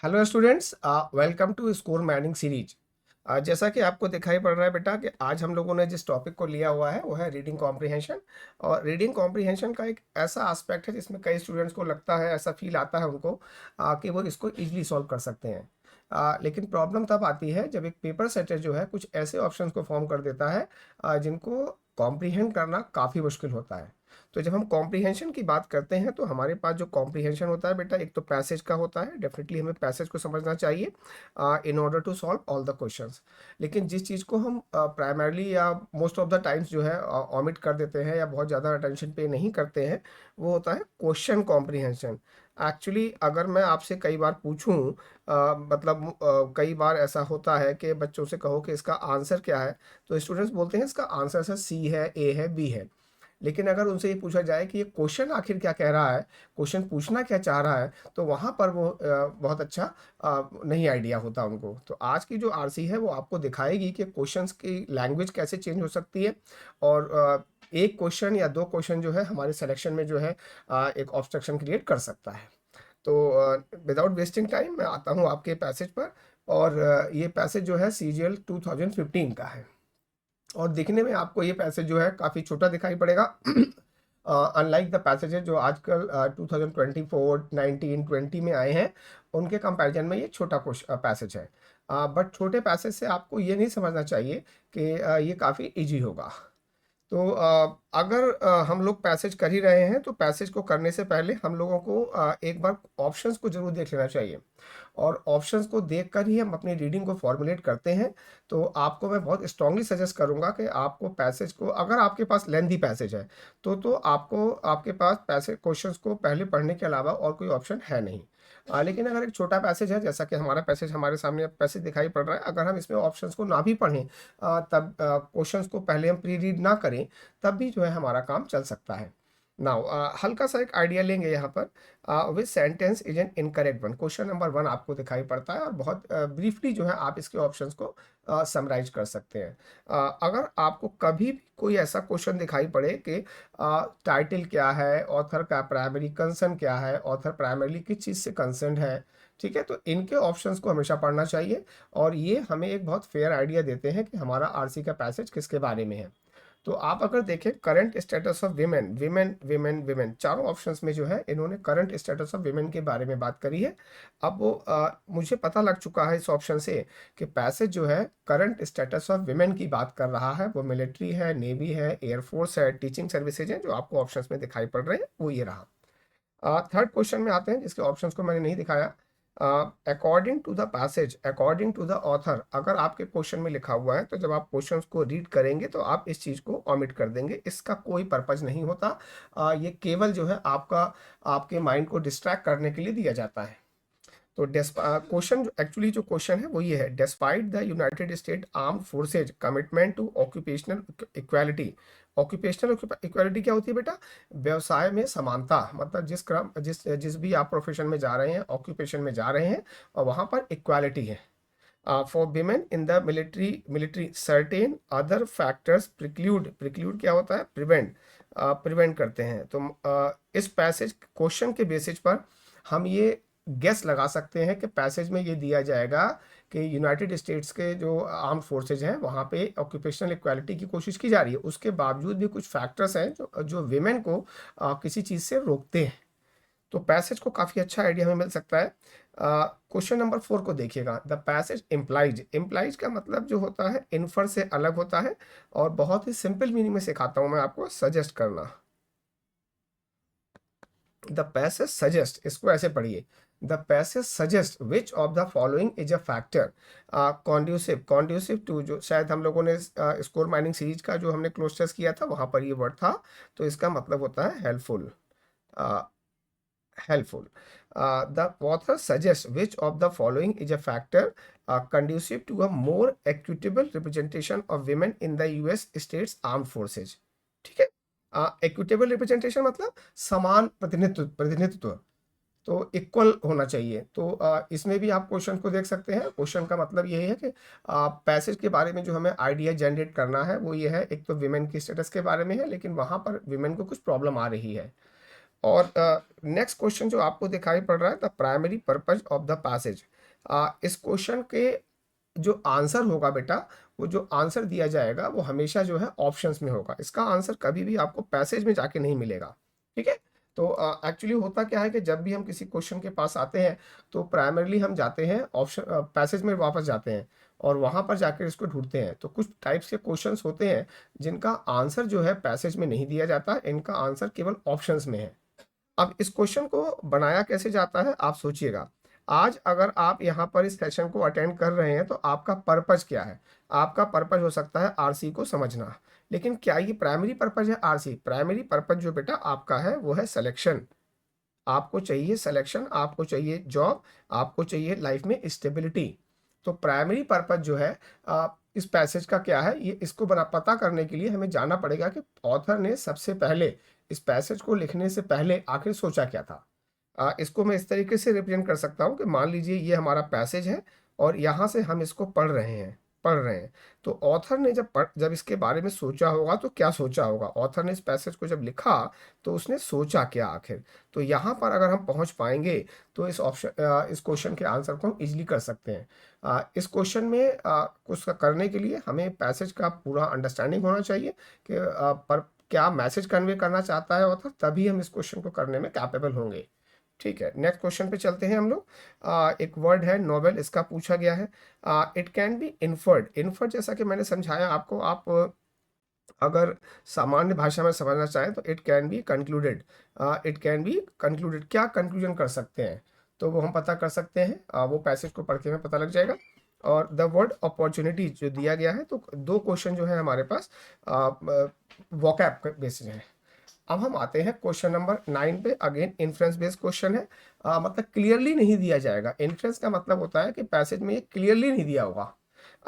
Hello students, welcome to score manning series. जैसा कि आपको दिखाई पड़ रहा है बेटा कि आज हम लोगों ने जिस टॉपिक को लिया हुआ है वो है रीडिंग कॉम्प्रिहेंशन। और रीडिंग कॉम्प्रिहेंशन का एक ऐसा एस्पेक्ट है जिसमें कई स्टूडेंट्स को लगता है, ऐसा फील आता है उनको कि वो इसको इजीली सॉल्व कर सकते हैं। लेकिन प्रॉब्लम तब आती है जब एक पेपर सेटर जो है कुछ ऐसे ऑप्शंस को फॉर्म कर देता है जिनको कॉम्प्रिहेंड करना काफ़ी मुश्किल होता है। तो जब हम कॉम्प्रिहेंशन की बात करते हैं तो हमारे पास जो कॉम्प्रिहेंशन होता है बेटा, एक तो पैसेज का होता है। डेफिनेटली हमें पैसेज को समझना चाहिए in order to solve all the questions. लेकिन जिस चीज़ को हम प्राइमरली या मोस्ट ऑफ द टाइम्स जो है ऑमिट कर देते हैं या बहुत ज़्यादा अटेंशन पे नहीं करते हैं, वो होता है क्वेश्चन कॉम्प्रिहेंशन। एक्चुअली अगर मैं आपसे कई बार पूछूं, कई बार ऐसा होता है कि बच्चों से कहो कि इसका आंसर क्या है, तो स्टूडेंट्स बोलते हैं इसका आंसर सर सी है, ए है, बी है। लेकिन अगर उनसे ये पूछा जाए कि ये क्वेश्चन आखिर क्या कह रहा है, क्वेश्चन पूछना क्या चाह रहा है, तो वहाँ पर वो बहुत अच्छा नहीं आइडिया होता उनको। तो आज की जो आरसी है वो आपको दिखाएगी कि क्वेश्चंस की लैंग्वेज कैसे चेंज हो सकती है। और एक क्वेश्चन या दो क्वेश्चन जो है हमारे सिलेक्शन में जो है एक ऑब्स्ट्रक्शन क्रिएट कर सकता है। तो विदाउट वेस्टिंग टाइम मैं आता हूँ आपके पैसेज पर। और ये पैसेज जो है CGL 2015 का है। और दिखने में आपको ये पैसेज जो है काफ़ी छोटा दिखाई पड़ेगा। अनलाइक द पैसेजेस जो आजकल 2024, 19, 20 में आए हैं, उनके कंपैरिजन में ये छोटा पैसेज है। बट छोटे पैसेज से आपको ये नहीं समझना चाहिए कि ये काफ़ी इजी होगा। तो अगर हम लोग पैसेज कर ही रहे हैं तो पैसेज को करने से पहले हम लोगों को एक बार ऑप्शंस को जरूर देख लेना चाहिए। और ऑप्शंस को देखकर ही हम अपनी रीडिंग को फॉर्मुलेट करते हैं। तो आपको मैं बहुत स्ट्रांगली सजेस्ट करूंगा कि आपको पैसेज को, अगर आपके पास लेंथी पैसेज है तो आपको, आपके पास पैसेज क्वेश्चंस को पहले पढ़ने के अलावा और कोई ऑप्शन है नहीं। लेकिन अगर एक छोटा पैसेज है, जैसा कि हमारा पैसेज हमारे सामने पैसेज दिखाई पड़ रहा है, अगर हम इसमें ऑप्शंस को ना भी पढ़ें, तब क्वेश्चंस को पहले हम प्री रीड ना करें, तब भी जो है हमारा काम चल सकता है। नाउ हल्का सा एक आइडिया लेंगे यहाँ पर। विच sentence is an incorrect one, question number 1 आपको दिखाई पड़ता है और बहुत ब्रीफली जो है आप इसके ऑप्शंस को समराइज कर सकते हैं। अगर आपको कभी भी कोई ऐसा क्वेश्चन दिखाई पड़े कि टाइटल क्या है, ऑथर का प्राइमरी कंसर्न क्या है, ऑथर प्राइमरीली किस चीज़ से कंसर्न है, ठीक है, तो इनके ऑप्शंस को हमेशा पढ़ना चाहिए। और ये हमें एक बहुत फेयर आइडिया देते हैं कि हमारा आरसी का पैसेज किसके बारे में है। तो आप अगर देखें current status of women, women women women, चारों ऑप्शंस में जो है इन्होंने करंट स्टेटस ऑफ विमेन के बारे में बात करी है। अब वो मुझे पता लग चुका है इस ऑप्शन से कि पैसेज जो है करंट स्टेटस ऑफ विमेन की बात कर रहा है। वो मिलिट्री है, नेवी है, एयरफोर्स है, टीचिंग सर्विसेज है, जो आपको ऑप्शंस में दिखाई पड़ रहे हैं वो ये रहा। थर्ड क्वेश्चन में आते हैं जिसके ऑप्शंस को मैंने नहीं दिखाया। According to the passage, according to the author, अगर आपके क्वेश्चन में लिखा हुआ है तो जब आप क्वेश्चंस को रीड करेंगे तो आप इस चीज़ को ऑमिट कर देंगे। इसका कोई पर्पज नहीं होता। ये केवल जो है आपका, आपके माइंड को डिस्ट्रैक्ट करने के लिए दिया जाता है। तो क्वेश्चन जो एक्चुअली जो क्वेश्चन है वो ये है, despite the United State armed forces commitment to occupational equality. Occupational equality क्या होती है बेटा? व्यवसाय में समानता, मतलब जिस क्रम, जिस जिस भी आप प्रोफेशन में जा रहे हैं, ऑक्यूपेशन में जा रहे हैं, और वहाँ पर इक्वालिटी है। For women in the military certain other factors preclude, preclude क्या होता है? प्रिवेंट, प्रिवेंट करते हैं। तो इस पैसेज क्वेश्चन के बेसिस पर हम ये गेस लगा सकते हैं कि पैसेज में ये दिया जाएगा कि यूनाइटेड स्टेट्स के जो आर्म्ड फोर्सेज हैं वहाँ पे ऑक्यूपेशनल इक्वालिटी की कोशिश की जा रही है। उसके बावजूद भी कुछ फैक्टर्स हैं जो जो विमेन को किसी चीज़ से रोकते हैं। तो पैसेज को काफ़ी अच्छा आइडिया हमें मिल सकता है। क्वेश्चन नंबर 4 को देखिएगा। द पैसेज इम्प्लाइज, इम्प्लाइज का मतलब जो होता है इन्फर से अलग होता है। और बहुत ही सिंपल मीनिंग में सिखाता हूँ मैं आपको, सजेस्ट करना। द पैसेज सजेस्ट, इसको ऐसे पढ़िए, the passage suggest which of the following is a factor conducive, conducive to, जो शायद हम लोगों ने स्कोर माइनिंग सीरीज का जो हमने क्लोज टेस्ट किया था वहाँ पर ये वर्ड था। तो इसका मतलब होता है helpful, helpful. The author suggests which of the following is a factor conducive to a more equitable representation of women in the US states armed forces. ठीक है, equitable representation मतलब समान प्रतिनिधित्व, प्रतिनिधित्व, तो इक्वल होना चाहिए। तो इसमें भी आप क्वेश्चन को देख सकते हैं। क्वेश्चन का मतलब यही है कि पैसेज के बारे में जो हमें आइडिया जनरेट करना है वो ये है, एक तो विमेन की स्टेटस के बारे में है, लेकिन वहाँ पर विमेन को कुछ प्रॉब्लम आ रही है। और नेक्स्ट क्वेश्चन जो आपको दिखाई पड़ रहा है, the primary purpose of the passage. इस क्वेश्चन के जो आंसर होगा बेटा, वो जो आंसर दिया जाएगा वो हमेशा जो है ऑप्शंस में होगा। इसका आंसर कभी भी आपको पैसेज में जाके नहीं मिलेगा। ठीक है, तो एक्चुअली होता क्या है कि जब भी हम किसी क्वेश्चन के पास आते हैं तो प्राइमरली हम जाते हैं ऑप्शन पैसेज में वापस जाते हैं और वहां पर जाकर इसको ढूंढते हैं। तो कुछ टाइप्स के क्वेश्चंस होते हैं जिनका आंसर जो है पैसेज में नहीं दिया जाता, इनका आंसर केवल ऑप्शंस में है। अब इस क्वेश्चन को बनाया कैसे जाता है आप सोचिएगा। आज अगर आप यहाँ पर इस सेशन को अटेंड कर रहे हैं तो आपका पर्पज क्या है? आपका पर्पज हो सकता है आरसी को समझना, लेकिन क्या ये प्राइमरी पर्पज है आरसी? प्राइमरी पर्पज जो बेटा आपका है वो है सिलेक्शन। आपको चाहिए सिलेक्शन, आपको चाहिए जॉब, आपको चाहिए लाइफ में स्टेबिलिटी। तो प्राइमरी पर्पज जो है इस पैसेज का क्या है, ये इसको बना पता करने के लिए हमें जानना पड़ेगा कि ऑथर ने सबसे पहले इस पैसेज को लिखने से पहले आखिर सोचा क्या था। इसको मैं इस तरीके से रिप्रेजेंट कर सकता हूँ कि मान लीजिए ये हमारा पैसेज है और यहाँ से हम इसको पढ़ रहे हैं। तो ऑथर ने जब इसके बारे में सोचा होगा तो क्या सोचा होगा? ऑथर ने इस पैसेज को जब लिखा तो उसने सोचा क्या आखिर? तो यहाँ पर अगर हम पहुँच पाएंगे तो इस क्वेश्चन के आंसर को हम इजीली कर सकते हैं। इस क्वेश्चन में कुछ करने के लिए हमें पैसेज का पूरा अंडरस्टैंडिंग होना चाहिए कि पर क्या मैसेज कन्वे करना चाहता है ऑथर, तभी हम इस क्वेश्चन को करने में कैपेबल होंगे। ठीक है, नेक्स्ट क्वेश्चन पे चलते हैं हम लोग। एक वर्ड है नोवेल, इसका पूछा गया है। It can be inferred. Inferred जैसा कि मैंने समझाया आपको, आप अगर सामान्य भाषा में समझना चाहें तो it can be concluded. It can be concluded, क्या कंक्लूजन कर सकते हैं तो वो हम पता कर सकते हैं। वो पैसेज को पढ़ के हमें पता लग जाएगा। और द वर्ड अपॉर्चुनिटी जो दिया गया है, तो दो क्वेश्चन जो है हमारे पास वोकैब बेसिस है। अब हम आते हैं क्वेश्चन नंबर 9 पे। अगेन इन्फ्रेंस बेस्ड क्वेश्चन है। मतलब क्लियरली नहीं दिया जाएगा। इन्फ्रेंस का मतलब होता है कि पैसेज में ये क्लियरली नहीं दिया होगा।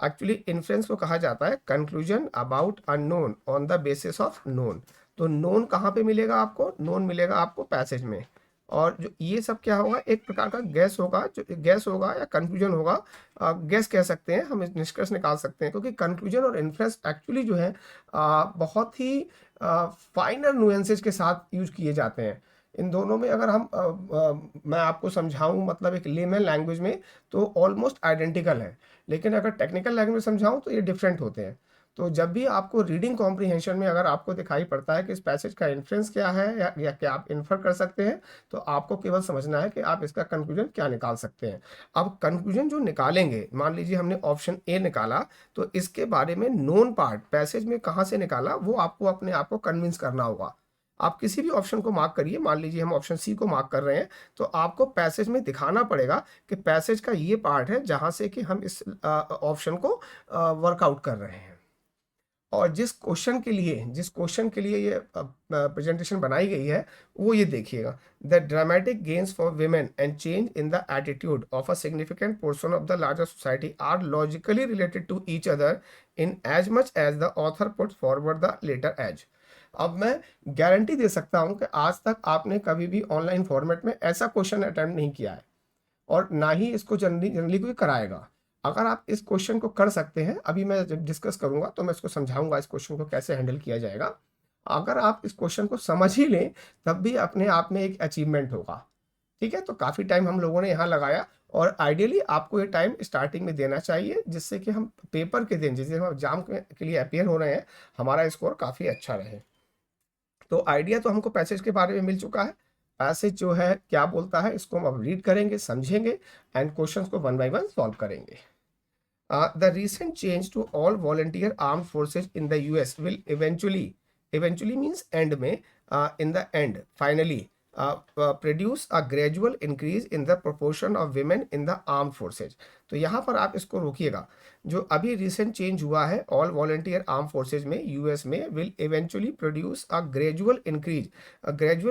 एक्चुअली इन्फ्रेंस को कहा जाता है conclusion about unknown on the basis of known. तो नोन कहाँ पे मिलेगा आपको? नोन मिलेगा आपको पैसेज में। और जो ये सब क्या होगा, एक प्रकार का गैस होगा, जो गैस होगा या कंक्लूजन होगा। गैस कह सकते हैं, हम इस निष्कर्ष निकाल सकते हैं, क्योंकि कंक्लूजन और इन्फ्रेंस एक्चुअली जो है बहुत ही फाइनर नुएंसेस के साथ यूज किए जाते हैं। इन दोनों में अगर मैं आपको समझाऊं मतलब एक लेमन लैंग्वेज में, तो ऑलमोस्ट आइडेंटिकल है, लेकिन अगर टेक्निकल लैंग्वेज में समझाऊं तो ये डिफरेंट होते हैं। तो जब भी आपको रीडिंग कॉम्प्रिहेंशन में अगर आपको दिखाई पड़ता है कि इस पैसेज का इन्फ्रेंस क्या है या क्या आप इन्फर कर सकते हैं, तो आपको केवल समझना है कि आप इसका कंक्लूजन क्या निकाल सकते हैं। अब कंक्लूजन जो निकालेंगे, मान लीजिए हमने ऑप्शन ए निकाला, तो इसके बारे में नोन पार्ट पैसेज में कहाँ से निकाला वो आपको अपने आप को कन्विंस करना होगा। आप किसी भी ऑप्शन को मार्क करिए, मान लीजिए हम ऑप्शन सी को मार्क कर रहे हैं, तो आपको पैसेज में दिखाना पड़ेगा कि पैसेज का ये पार्ट है जहां से कि हम इस ऑप्शन को वर्कआउट कर रहे हैं। और जिस क्वेश्चन के लिए ये प्रेजेंटेशन बनाई गई है, वो ये देखिएगा। The dramatic gains for women and change in the attitude of a significant portion of the larger society are logically related to each other in as much as the author put forward the latter as. अब मैं guarantee दे सकता हूं कि आज तक आपने कभी भी ऑनलाइन फॉर्मेट में ऐसा क्वेश्चन अटेम्प्ट नहीं किया है, और ना ही इसको जनरली जनरली कोई कराएगा। अगर आप इस क्वेश्चन को कर सकते हैं, अभी मैं जब डिस्कस करूंगा तो मैं इसको समझाऊंगा इस क्वेश्चन को कैसे हैंडल किया जाएगा। अगर आप इस क्वेश्चन को समझ ही लें तब भी अपने आप में एक अचीवमेंट होगा। ठीक है, तो काफ़ी टाइम हम लोगों ने यहाँ लगाया, और आइडियली आपको ये टाइम स्टार्टिंग में देना चाहिए, जिससे कि हम पेपर के दिन जिस दिन हम एग्जाम के लिए अपियर हो रहे हैं, हमारा स्कोर काफ़ी अच्छा रहे। तो आइडिया तो हमको पैसेज के बारे में मिल चुका है। पैसेज जो है क्या बोलता है, इसको हम अब रीड करेंगे, समझेंगे एंड क्वेश्चंस को वन बाय वन सॉल्व करेंगे। The recent change to all volunteer armed forces in the US will eventually means end में, in the end finally produce a gradual increase in the proportion of women in the armed forces। तो यहाँ पर आप इसको रोकिएगा। जो अभी recent change हुआ है ऑल वॉलंटियर आर्म फोर्सेज में यूएस में, will eventually produce a gradual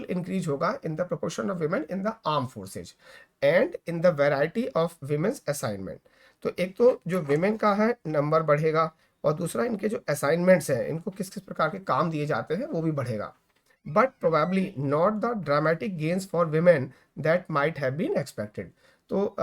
increase होगा in the proportion of women in the arm forces and in the variety of women's assignment. तो एक तो जो विमेन का है नंबर बढ़ेगा, और दूसरा इनके जो असाइनमेंट्स हैं, इनको किस किस प्रकार के काम दिए जाते हैं, वो भी बढ़ेगा। But probably not the dramatic gains for women that might have been expected. तो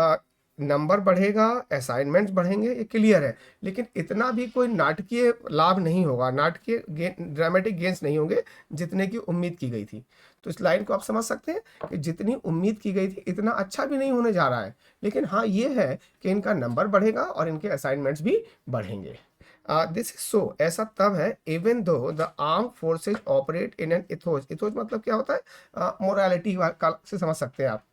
नंबर बढ़ेगा, असाइनमेंट्स बढ़ेंगे, ये क्लियर है, लेकिन इतना भी कोई नाटकीय लाभ नहीं होगा, नाटकीय ड्रामेटिक गेन्स नहीं होंगे जितने की उम्मीद की गई थी। तो इस लाइन को आप समझ सकते हैं कि जितनी उम्मीद की गई थी इतना अच्छा भी नहीं होने जा रहा है, लेकिन हाँ ये है कि इनका नंबर बढ़ेगा और इनके असाइनमेंट्स भी बढ़ेंगे। दिस इज सो, ऐसा तब है even though the arm forces operate in an ethos. Ethos मतलब क्या होता है, मोरालिटी से समझ सकते हैं आप,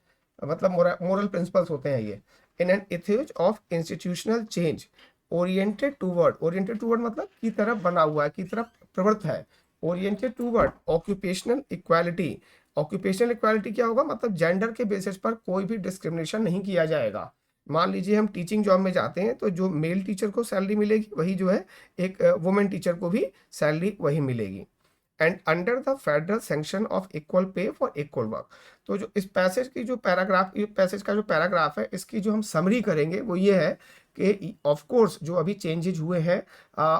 मतलब मोरल प्रिंसिपल्स होते हैं ये। In an ethos of institutional change oriented toward मतलब की तरफ बना हुआ है, की तरफ प्रवृत्त है। Oriented toward occupational equality. Occupational equality क्या होगा, मतलब जेंडर के बेसिस पर कोई भी डिस्क्रिमिनेशन नहीं किया जाएगा। मान लीजिए हम टीचिंग जॉब में जाते हैं तो जो मेल टीचर को सैलरी मिलेगी वही जो है एक वुमेन टीचर को भी सैलरी वही मिलेगी। And under the federal sanction of equal pay for equal work. तो जो इस पैसेज की जो पैराग्राफ, ये पैसेज का जो पैराग्राफ है, इसकी जो हम समरी करेंगे वो ये है कि ऑफ कोर्स जो अभी चेंजेज हुए हैं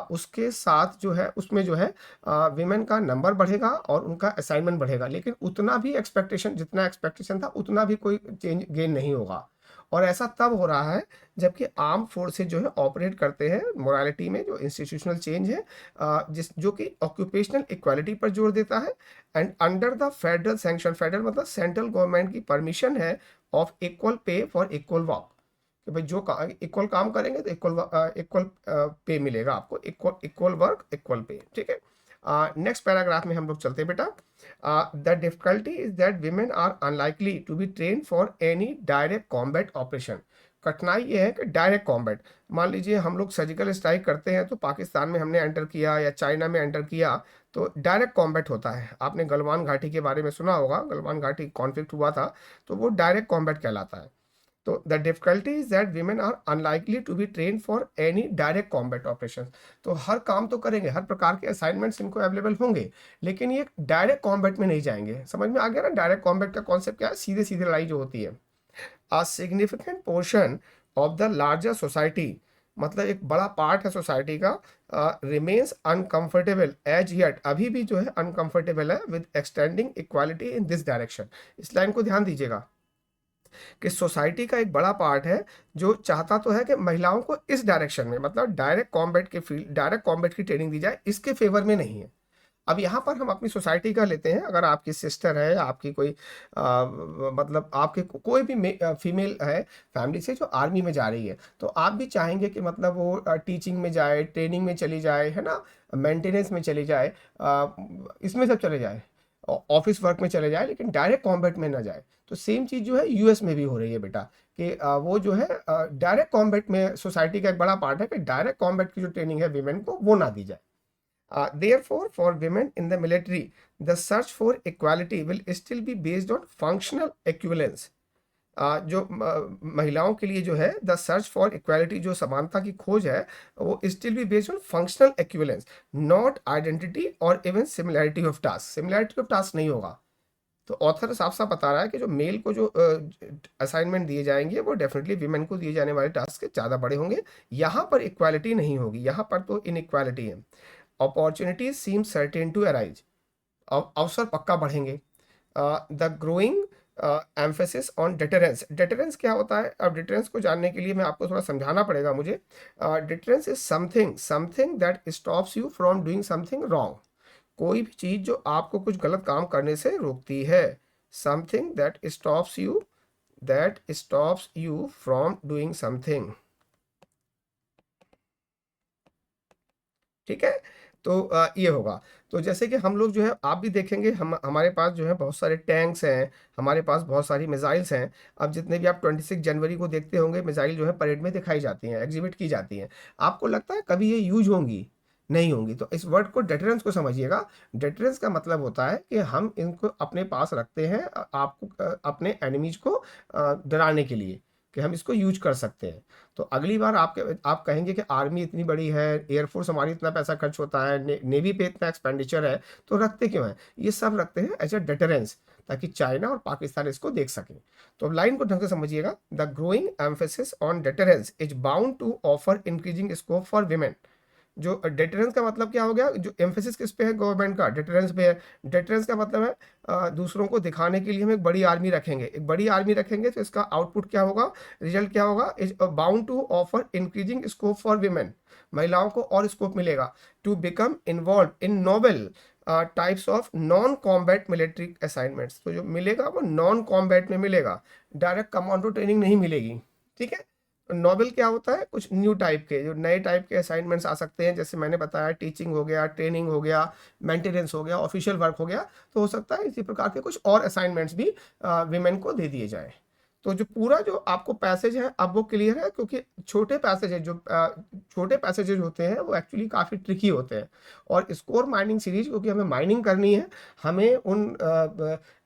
उसके साथ जो है उसमें जो है विमेन का नंबर बढ़ेगा और उनका असाइनमेंट बढ़ेगा, लेकिन उतना भी एक्सपेक्टेशन, जितना एक्सपेक्टेशन था उतना भी कोई चेंज गेन नहीं होगा। और ऐसा तब हो रहा है जबकि आर्म फोर्सेज जो है ऑपरेट करते हैं मोरालिटी में, जो इंस्टीट्यूशनल चेंज है जिस जो कि ऑक्यूपेशनल इक्वालिटी पर जोर देता है। And under the federal sanction, federal मतलब सेंट्रल गवर्नमेंट की परमिशन है, of equal pay for equal work, कि भाई जो इक्वल काम करेंगे तो इक्वल पे मिलेगा आपको, equal equal work equal pay. ठीक है, नेक्स्ट पैराग्राफ में हम लोग चलते हैं बेटा। The difficulty is that women are unlikely to be train for any direct combat operation. कठिनाई ये है कि डायरेक्ट कॉम्बैट, मान लीजिए हम लोग सर्जिकल स्ट्राइक करते हैं तो पाकिस्तान में हमने एंटर किया या चाइना में एंटर किया तो डायरेक्ट कॉम्बैट होता है। आपने गलवान घाटी के बारे में सुना होगा, गलवान घाटी कॉन्फ्लिक्ट हुआ था, तो वो डायरेक्ट कॉम्बैट कहलाता है। तो the difficulty is that women are unlikely to be train for any direct combat operation. तो हर काम तो करेंगे, हर प्रकार के असाइनमेंट्स इनको अवेलेबल होंगे, लेकिन ये डायरेक्ट कॉम्बैट में नहीं जाएंगे। समझ में आ गया ना, डायरेक्ट कॉम्बैट का कॉन्सेप्ट क्या है, सीधे सीधे लड़ाई जो होती है। अ significant portion of the larger society, मतलब एक बड़ा पार्ट है सोसाइटी का, रिमेन्स अनकंफर्टेबल एज येट, अभी भी जो है अनकंफर्टेबल है with extending equality in this direction. इस लाइन को ध्यान दीजिएगा कि सोसाइटी का एक बड़ा पार्ट है जो चाहता तो है कि महिलाओं को इस डायरेक्शन में, मतलब डायरेक्ट कॉम्बैट के फील्ड, डायरेक्ट कॉम्बैट की ट्रेनिंग दी जाए, इसके फेवर में नहीं है। अब यहाँ पर हम अपनी सोसाइटी का लेते हैं, अगर आपकी सिस्टर है, आपकी कोई मतलब आपके कोई भी फीमेल है फैमिली से जो आर्मी में जा रही है, तो आप भी चाहेंगे कि मतलब वो टीचिंग में जाए, ट्रेनिंग में चली जाए, है ना, मेंटेनेंस में चली जाए, इसमें सब चले जाए, ऑफिस वर्क में चले जाए, लेकिन डायरेक्ट कॉम्बैट में ना जाए। तो सेम चीज़ जो है यूएस में भी हो रही है बेटा, कि वो जो है डायरेक्ट कॉम्बैट में, सोसाइटी का एक बड़ा पार्ट है कि डायरेक्ट कॉम्बैट की जो ट्रेनिंग है वीमेन को वो ना दी जाए। Therefore, for women in the military, the search for equality will still be based on functional equivalence. जो महिलाओं के लिए जो है द सर्च फॉर इक्वालिटी, जो समानता की खोज है, वो still be based on functional equivalence, not identity और even similarity of task. Similarity of task नहीं होगा। तो ऑथर साफ साफ बता रहा है कि जो मेल को जो असाइनमेंट दिए जाएंगे वो डेफिनेटली वीमेन को दिए जाने वाले टास्क से ज़्यादा बड़े होंगे। यहाँ पर इक्वालिटी नहीं होगी, यहाँ पर तो इनइक्वालिटी है। Opportunities seem certain to arise, अवसर पक्का बढ़ेंगे। The growing emphasis on deterrence, deterrence क्या होता है, अब डिटरेंस को जानने के लिए मैं आपको थोड़ा समझाना पड़ेगा मुझे। Deterrence is something something that stops you from doing something wrong, कोई भी चीज़ जो आपको कुछ गलत काम करने से रोकती है। Something that stops you from doing something. ठीक है, तो ये होगा। तो जैसे कि हम लोग जो है, आप भी देखेंगे, हम हमारे पास जो है बहुत सारे टैंक्स हैं, हमारे पास बहुत सारी मिसाइल्स हैं। अब जितने भी आप 26 जनवरी को देखते होंगे, मिसाइल जो है परेड में दिखाई जाती हैं, एग्जिबिट की जाती हैं। आपको लगता है कभी ये यूज होंगी? नहीं होंगी। तो इस वर्ड को डेटरेंस को समझिएगा। डेटरेंस का मतलब होता है कि हम इनको अपने पास रखते हैं, आपको अपने एनिमीज को डराने के लिए, कि हम इसको यूज कर सकते हैं। तो अगली बार आप कहेंगे कि आर्मी इतनी बड़ी है, एयरफोर्स हमारी इतना पैसा खर्च होता है, नेवी पे इतना एक्सपेंडिचर है, तो रखते क्यों हैं? ये सब रखते हैं एज ए डेटरेंस, ताकि चाइना और पाकिस्तान इसको देख सकें। तो अब लाइन को ढंग से समझिएगा। The growing emphasis on deterrence is bound to offer increasing scope for women. जो डिटरेंस का मतलब क्या हो गया, जो एम्फेसिस किस पे है, गवर्नमेंट का डिटरेंस पे है। डिटरेंस का मतलब है दूसरों को दिखाने के लिए हम एक बड़ी आर्मी रखेंगे, एक बड़ी आर्मी रखेंगे तो इसका आउटपुट क्या होगा, रिजल्ट क्या होगा, is bound to offer increasing scope for women, महिलाओं को और स्कोप मिलेगा to become involve in Nobel types of non combat military assignments. तो जो मिलेगा वो नॉन कॉम्बैट में मिलेगा, डायरेक्ट कमांडो ट्रेनिंग नहीं मिलेगी। ठीक है, नॉवल क्या होता है, कुछ न्यू टाइप के, जो नए टाइप के असाइनमेंट्स आ सकते हैं, जैसे मैंने बताया टीचिंग हो गया, ट्रेनिंग हो गया, मेंटेनेंस हो गया, ऑफिशियल वर्क हो गया। तो हो सकता है इसी प्रकार के कुछ और असाइनमेंट्स भी विमेन को दे दिए जाए। तो जो पूरा जो आपको पैसेज है अब वो क्लियर है, क्योंकि छोटे पैसेज है, जो छोटे पैसेजेज होते हैं वो एक्चुअली काफ़ी ट्रिकी होते हैं। और स्कोर माइनिंग सीरीज, क्योंकि हमें माइनिंग करनी है, हमें उन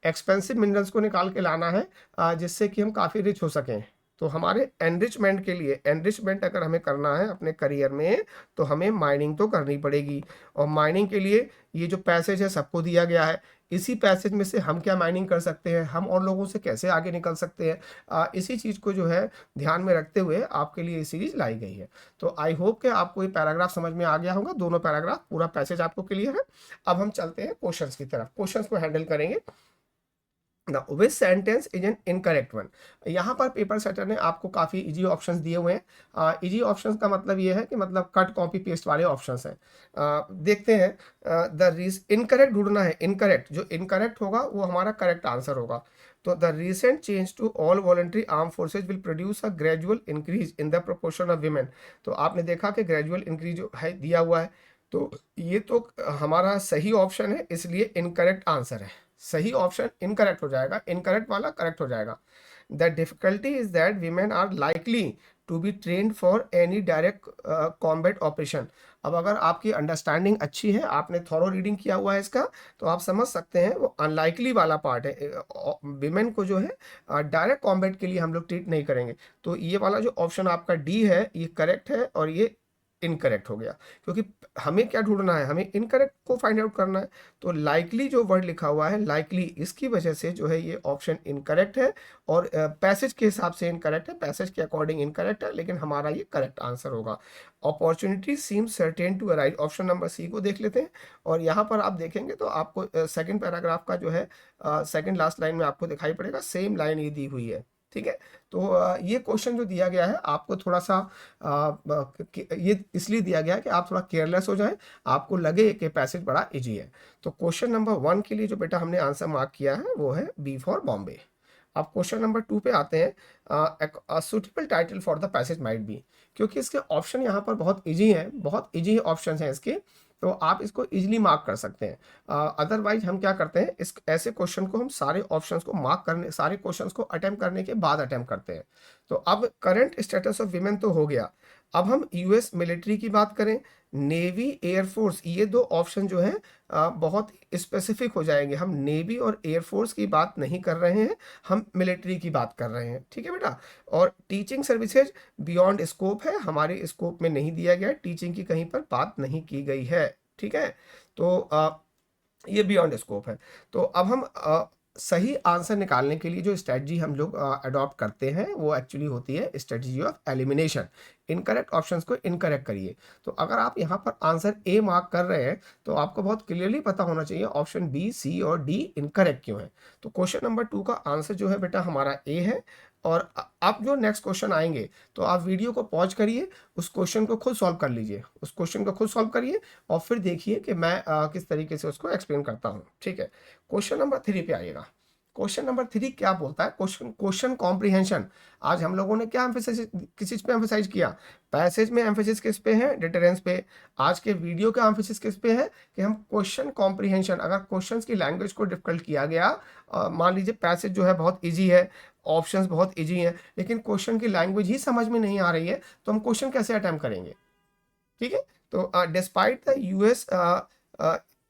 एक्सपेंसिव मिनरल्स को निकाल के लाना है जिससे कि हम काफ़ी रिच हो सकें। तो हमारे एनरिचमेंट के लिए, एनरिचमेंट अगर हमें करना है अपने करियर में, तो हमें माइनिंग तो करनी पड़ेगी। और माइनिंग के लिए ये जो पैसेज है सबको दिया गया है। इसी पैसेज में से हम क्या माइनिंग कर सकते हैं, हम और लोगों से कैसे आगे निकल सकते हैं, इसी चीज़ को जो है ध्यान में रखते हुए आपके लिए ये सीरीज लाई गई है। तो आई होप कि आपको ये पैराग्राफ समझ में आ गया होगा, दोनों पैराग्राफ, पूरा पैसेज आपको क्लियर है। अब हम चलते हैं क्वेश्चंस की तरफ, क्वेश्चंस को हैंडल करेंगे। Now, which sentence is an incorrect one? यहाँ पर पेपर सेटर ने आपको काफ़ी इजी ऑप्शंस दिए हुए हैं। इजी ऑप्शंस का मतलब ये है कि मतलब कट कॉपी पेस्ट वाले ऑप्शंस हैं। देखते हैं, द रीज इनकरेक्ट ढूंढना है, इनकरेक्ट, जो इनकरेक्ट होगा वो हमारा करेक्ट आंसर होगा। तो the recent change to all voluntary arm forces will produce a gradual increase in the proportion of women. तो आपने देखा कि ग्रेजुअल इंक्रीज है दिया हुआ है, तो ये तो हमारा सही ऑप्शन है, इसलिए इनकरेक्ट आंसर है। सही ऑप्शन इनकरेक्ट हो जाएगा, इनकरेक्ट वाला करेक्ट हो जाएगा। The difficulty is that women are likely to be trained for any direct combat operation. अब अगर आपकी अंडरस्टैंडिंग अच्छी है, आपने थॉरो रीडिंग किया हुआ है इसका, तो आप समझ सकते हैं वो अनलाइकली वाला पार्ट है। विमेन को जो है डायरेक्ट कॉम्बैट के लिए हम लोग ट्रीट नहीं करेंगे। तो ये वाला जो ऑप्शन आपका डी है ये करेक्ट है, और ये इनकरेक्ट हो गया, क्योंकि हमें क्या ढूंढना है, हमें इनकरेक्ट को फाइंड आउट करना है। तो लाइकली जो वर्ड लिखा हुआ है, लाइकली, इसकी वजह से जो है ये ऑप्शन इनकरेक्ट है, और पैसेज के हिसाब से इनकरेक्ट है, पैसेज के अकॉर्डिंग इनकरेक्ट है, लेकिन हमारा ये करेक्ट आंसर होगा। Opportunity seem certain to arise, option number C को देख लेते हैं। और यहाँ पर आप देखेंगे तो आपको सेकंड पैराग्राफ का जो है सेकंड लास्ट लाइन में आपको दिखाई पड़ेगा, सेम लाइन ये दी हुई है। ठीक है, तो ये क्वेश्चन जो दिया गया है आपको थोड़ा सा ये इसलिए दिया गया है कि आप थोड़ा केयरलेस हो जाएं, आपको लगे कि पैसेज बड़ा इजी है। तो क्वेश्चन नंबर 1 के लिए जो बेटा हमने आंसर मार्क किया है वो है बी फॉर बॉम्बे। अब क्वेश्चन नंबर 2 पे आते हैं, suitable title for the passage might be, क्योंकि इसके ऑप्शन यहाँ पर बहुत इजी हैं, बहुत इजी ऑप्शन हैं इसके, तो आप इसको इजीली मार्क कर सकते हैं। अदरवाइज हम क्या करते हैं, इस ऐसे क्वेश्चन को हम सारे ऑप्शंस को मार्क करने, सारे क्वेश्चंस को अटेम्प्ट करने के बाद अटेम्प्ट करते हैं। तो अब करंट स्टेटस ऑफ विमेन तो हो गया, अब हम यूएस मिलिट्री की बात करें, नेवी, एयरफोर्स, ये दो ऑप्शन जो हैं बहुत स्पेसिफिक हो जाएंगे। हम नेवी और एयरफोर्स की बात नहीं कर रहे हैं, हम मिलिट्री की बात कर रहे हैं। ठीक है बेटा, और टीचिंग सर्विसेज बियॉन्ड स्कोप है, हमारे स्कोप में नहीं दिया गया, टीचिंग की कहीं पर बात नहीं की गई है। ठीक है, तो ये बियॉन्ड स्कोप है। तो अब हम सही आंसर निकालने के लिए जो स्ट्रेटजी हम लोग अडॉप्ट करते हैं वो एक्चुअली होती है strategy of elimination. Incorrect options को इनकरेक्ट करिए। तो अगर आप यहाँ पर आंसर ए मार्क कर रहे हैं तो आपको बहुत क्लियरली पता होना चाहिए ऑप्शन बी, सी और डी इनकरेक्ट क्यों है। तो क्वेश्चन नंबर 2 का आंसर जो है बेटा हमारा ए है। और अब जो नेक्स्ट क्वेश्चन आएंगे तो आप वीडियो को पॉज करिए, उस क्वेश्चन को खुद सॉल्व कर लीजिए, उस क्वेश्चन को खुद सॉल्व करिए, और फिर देखिए कि मैं किस तरीके से उसको एक्सप्लेन करता हूँ। ठीक है, क्वेश्चन नंबर 3 पे आइएगा। क्वेश्चन नंबर 3 क्या बोलता है, क्वेश्चन कॉम्प्रिहेंशन। आज हम लोगों ने क्या एम्फेसाइज, किस चीज पे एम्फेसाइज किया, पैसेज में एम्फेसिस किस पे है, डिटरेंस पे। आज के वीडियो का एम्फेसिस किस पे है कि हम क्वेश्चन कॉम्प्रिहेंशन, अगर क्वेश्चंस की लैंग्वेज को डिफिकल्ट किया गया, मान लीजिए पैसेज जो है बहुत इजी है, ऑप्शंस बहुत इजी हैं, लेकिन क्वेश्चन की लैंग्वेज ही समझ में नहीं आ रही है, तो हम क्वेश्चन कैसे अटेम्प्ट करेंगे। ठीक है, तो despite the US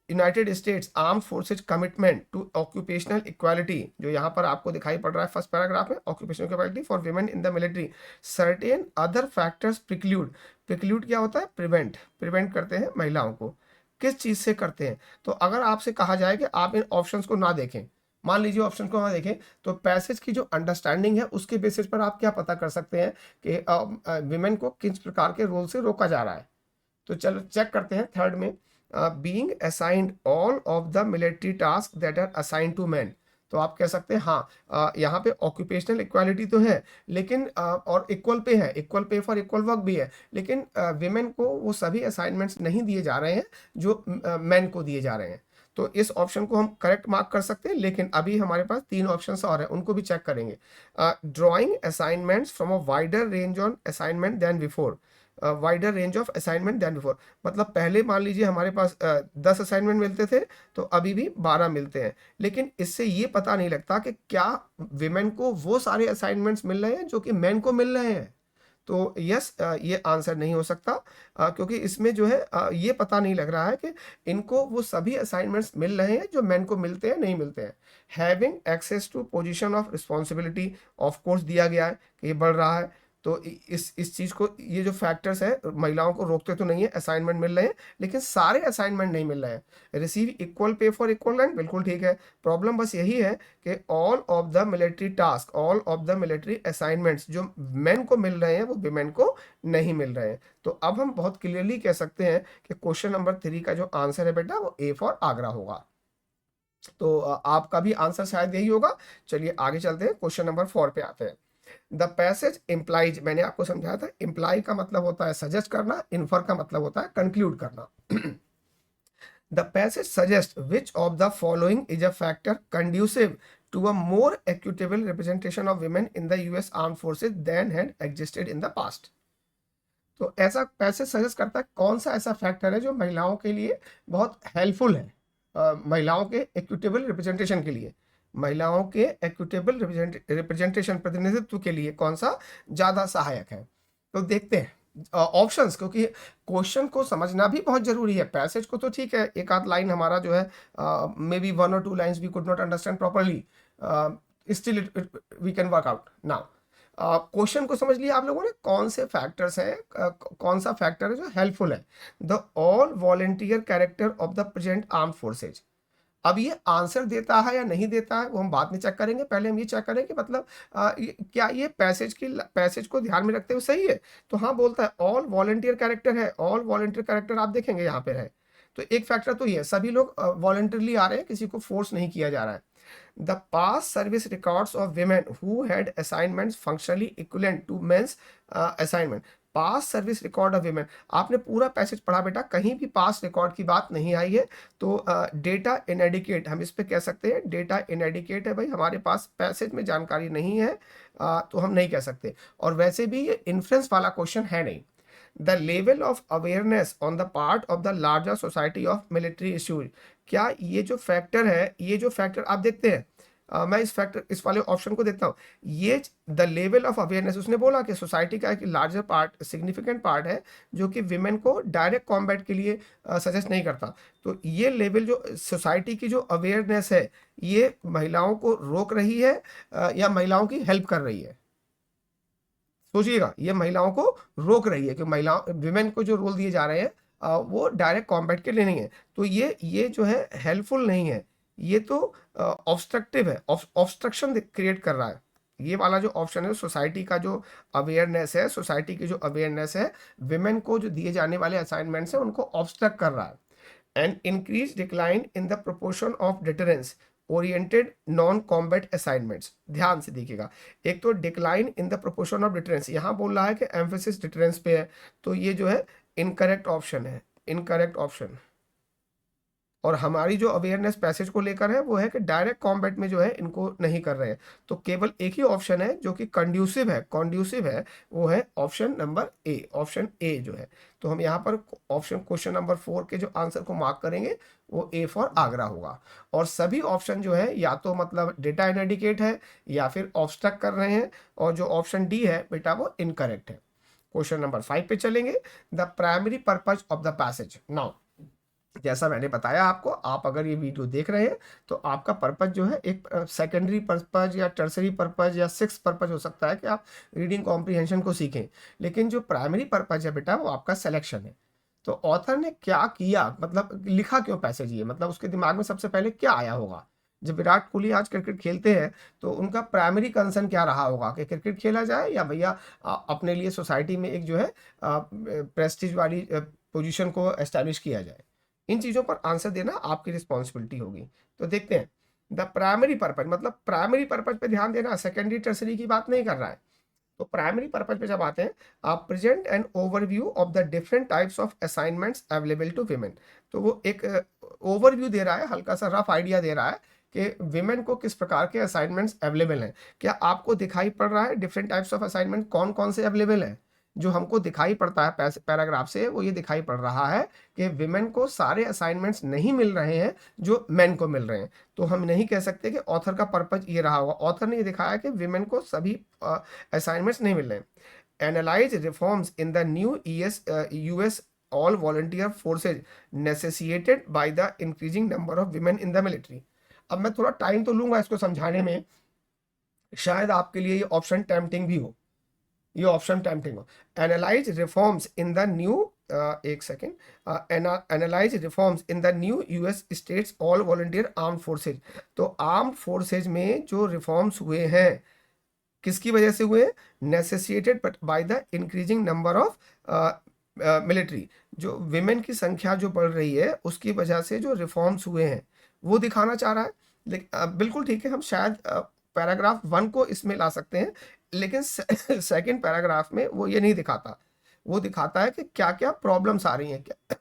United States arm forces commitment to occupational equality, जो यहाँ पर आपको दिखाई पड़ रहा है फर्स्ट पैराग्राफ में, occupational equality for women in the military, certain other factors preclude. Preclude क्या होता है, प्रिवेंट, प्रिवेंट करते हैं महिलाओं को, किस चीज़ से करते हैं। तो अगर आपसे कहा जाए कि आप इन ऑप्शंस को ना देखें, मान लीजिए ऑप्शन को ना देखें, तो पैसेज की जो अंडरस्टैंडिंग है उसके बेसिस पर आप क्या पता कर सकते हैं कि विमेन को किस प्रकार के रोल से रोका जा रहा है। तो चलो चेक करते हैं थर्ड में, being assigned all of the military task that are assigned to man. तो आप कह सकते हैं हाँ, यहाँ पे ऑक्यूपेशनल इक्वालिटी तो है, लेकिन और इक्वल पे है, equal pay for equal work भी है, लेकिन विमेन को वो सभी असाइनमेंट्स नहीं दिए जा रहे हैं जो मैन को दिए जा रहे हैं। तो इस ऑप्शन को हम करेक्ट मार्क कर सकते हैं, लेकिन अभी हमारे पास 3 ऑप्शंस और हैं, उनको भी चेक करेंगे। Drawing assignments from a wider range on assignment than before, wider range of assignment than before, मतलब पहले मान लीजिए हमारे पास 10 असाइनमेंट मिलते थे, तो अभी भी 12 मिलते हैं, लेकिन इससे ये पता नहीं लगता कि क्या विमेन को वो सारे असाइनमेंट्स मिल रहे हैं जो कि मैन को मिल रहे हैं। तो यस, ये आंसर नहीं हो सकता, क्योंकि इसमें जो है ये पता नहीं लग रहा है कि इनको वो सभी असाइनमेंट्स मिल रहे हैं जो मैन को मिलते हैं, नहीं मिलते हैं। Having access to position of responsibility, of course दिया गया है कि ये बढ़ रहा है, तो इस चीज़ को, ये जो फैक्टर्स है महिलाओं को रोकते तो नहीं है, असाइनमेंट मिल रहे हैं लेकिन सारे असाइनमेंट नहीं मिल रहे हैं। Receive equal pay for equal land, बिल्कुल ठीक है। प्रॉब्लम बस यही है कि all of the military task, all of the military assignments जो मेन को मिल रहे हैं वो विमेन को नहीं मिल रहे हैं। तो अब हम बहुत क्लियरली कह सकते हैं कि क्वेश्चन नंबर 3 का जो आंसर है बेटा वो ए फॉर आगरा होगा। तो आपका भी आंसर शायद यही होगा। चलिए आगे चलते हैं, क्वेश्चन नंबर 4 पे आते हैं। द पैसेज इम्प्लाइज, मैंने आपको समझाया था इम्प्लाई का मतलब होता है सजेस्ट करना, इन्फर का मतलब होता है कंक्लूड करना। The passage suggest which of the following is a factor conducive to a more equitable representation of women in the US armed forces than had existed in the past। तो ऐसा passage suggest करता है कौन सा ऐसा factor है जो महिलाओं के लिए बहुत हेल्पफुल है, महिलाओं के इक्विटेबल रिप्रेजेंटेशन के लिए, महिलाओं के इक्विटेबल रिप्रेजेंटेशन, प्रतिनिधित्व के लिए कौन सा ज़्यादा सहायक है। तो देखते हैं ऑप्शंस, क्योंकि क्वेश्चन को समझना भी बहुत जरूरी है। पैसेज को तो ठीक है, एक आध लाइन हमारा जो है, may be 1 or 2 lines we could not understand properly, still we can work out now. Question को समझ लिया आप लोगों ने, कौन से फैक्टर्स हैं, कौन सा फैक्टर है जो हेल्पफुल है। The all volunteer character of the present arm forces. अब ये आंसर देता है या नहीं देता है वो हम बाद में चेक करेंगे, पहले हम ये चेक करें कि मतलब क्या ये पैसेज को ध्यान में रखते हुए सही है। तो हाँ बोलता है ऑल वॉलेंटियर कैरेक्टर है, ऑल वॉलेंटियर कैरेक्टर आप देखेंगे यहाँ पे है, तो एक फैक्टर तो ये है, सभी लोग वॉलेंटरली आ रहे हैं, किसी को फोर्स नहीं किया जा रहा है। The past service records of women who had assignments functionally equivalent to men's assignment। Pass service record of women, आपने पूरा पैसेज पढ़ा बेटा, कहीं भी पास रिकॉर्ड की बात नहीं आई है। तो डेटा इनएडिकेट, हम इस पे कह सकते हैं डेटा इनएडिकेट है भाई, हमारे पास पैसेज में जानकारी नहीं है, तो हम नहीं कह सकते। और वैसे भी ये इन्फ्लुएंस वाला क्वेश्चन है नहीं। The level of awareness on the part of the larger society of military issues, क्या ये जो फैक्टर है, ये जो फैक्टर आप देखते हैं, मैं इस वाले ऑप्शन को देखता हूँ, ये द लेवल ऑफ अवेयरनेस, उसने बोला कि सोसाइटी का एक लार्जर पार्ट, सिग्निफिकेंट पार्ट है जो कि विमेन को डायरेक्ट कॉम्बैट के लिए सजेस्ट नहीं करता। तो ये लेवल जो सोसाइटी की जो अवेयरनेस है, ये महिलाओं को रोक रही है या महिलाओं की हेल्प कर रही है। सोचिएगा, ये महिलाओं को रोक रही है कि महिलाओं, विमेन को जो रोल दिए जा रहे हैं वो डायरेक्ट कॉम्बैट के लिए नहीं है। तो ये जो है हेल्पफुल नहीं है, ये तो ऑब्स्ट्रक्टिव है, ऑब्स्ट्रक्शन क्रिएट कर रहा है। ये वाला जो ऑप्शन है, सोसाइटी का जो अवेयरनेस है, सोसाइटी की जो अवेयरनेस है, विमेन को जो दिए जाने वाले असाइनमेंट्स है उनको ऑब्स्ट्रक्ट कर रहा है। And increase decline in the proportion of deterrence oriented non combat assignments. ध्यान से देखिएगा, एक तो decline in the proportion of deterrence, यहां बोल रहा है कि एम्फेसिस डिटरेंस पे है, तो ये जो है इनकरेक्ट ऑप्शन है, इनकरेक्ट ऑप्शन। और हमारी जो अवेयरनेस पैसेज को लेकर है वो है कि डायरेक्ट कॉम्बैट में जो है इनको नहीं कर रहे हैं। तो केवल एक ही ऑप्शन है जो कि कंड्यूसिव है, वो है option number A, option A जो है। तो हम यहाँ पर ऑप्शन क्वेश्चन नंबर 4 के जो आंसर को मार्क करेंगे वो ए फॉर आगरा होगा। और सभी ऑप्शन जो है या तो मतलब डेटा इनएडिकेट है या फिर ऑब्स्ट्रक्ट कर रहे हैं, और जो ऑप्शन डी है बेटा वो इनकरेक्ट है। क्वेश्चन नंबर 5 पे चलेंगे। The primary purpose of the passage. Now जैसा मैंने बताया आपको, आप अगर ये वीडियो देख रहे हैं तो आपका पर्पज जो है एक सेकेंडरी पर्पज या टर्सरी पर्पज या सिक्स पर्पज हो सकता है कि आप रीडिंग कॉम्प्रिहेंशन को सीखें, लेकिन जो प्राइमरी पर्पज है बेटा वो आपका सिलेक्शन है। तो ऑथर ने क्या किया, मतलब लिखा क्यों पैसेज, ये मतलब उसके दिमाग में सबसे पहले क्या आया होगा। जब विराट कोहली आज क्रिकेट खेलते हैं तो उनका प्राइमरी कंसर्न क्या रहा होगा कि क्रिकेट खेला जाए या भैया अपने लिए सोसाइटी में एक जो है प्रेस्टीज वाली पोजीशन को एस्टैब्लिश किया जाए। इन चीज़ों पर आंसर देना आपकी रिस्पॉन्सिबिलिटी होगी। तो देखते हैं, द प्राइमरी पर्पज, मतलब प्राइमरी पर्पज पे ध्यान देना, सेकेंडरी टर्सरी की बात नहीं कर रहा है। तो प्राइमरी पर्पज पे जब आते हैं, आप present an overview of the different types of assignments available to women. तो वो एक ओवरव्यू दे रहा है, हल्का सा रफ आइडिया दे रहा है कि विमेन को किस प्रकार के असाइनमेंट्स अवेलेबल हैं। क्या आपको दिखाई पड़ रहा है डिफरेंट टाइप्स ऑफ असाइनमेंट कौन कौन से अवेलेबल हैं? जो हमको दिखाई पड़ता है पैराग्राफ से, वो ये दिखाई पड़ रहा है कि विमेन को सारे असाइनमेंट्स नहीं मिल रहे हैं जो मेन को मिल रहे हैं। तो हम नहीं कह सकते कि ऑथर का पर्पज ये रहा होगा। ऑथर ने ये दिखाया कि विमेन को सभी असाइनमेंट्स नहीं मिल रहे हैं। Analyse reforms in the new US all volunteer forces necessitated by the increasing number of women in the military. अब मैं थोड़ा टाइम तो लूंगा इसको समझाने में, शायद आपके लिए ये ऑप्शन टेम्पटिंग भी हो, ये ऑप्शन टेम्पटिंग हो। Analyse reforms in the new, एक second, analyse reforms in the new US states all volunteer armed forces. तो आर्म्ड फोर्सेज में जो रिफॉर्म्स हुए हैं किसकी वजह से हुए? Necessitated by the increasing number of military. जो विमेन की संख्या जो बढ़ रही है उसकी वजह से जो रिफॉर्म्स हुए हैं वो दिखाना चाह रहा है। लेकिन बिल्कुल ठीक है, हम शायद पैराग्राफ 1 को इसमें ला सकते हैं, लेकिन सेकंड पैराग्राफ में वो ये नहीं दिखाता। वो दिखाता है कि क्या क्या प्रॉब्लम्स आ रही हैं, क्या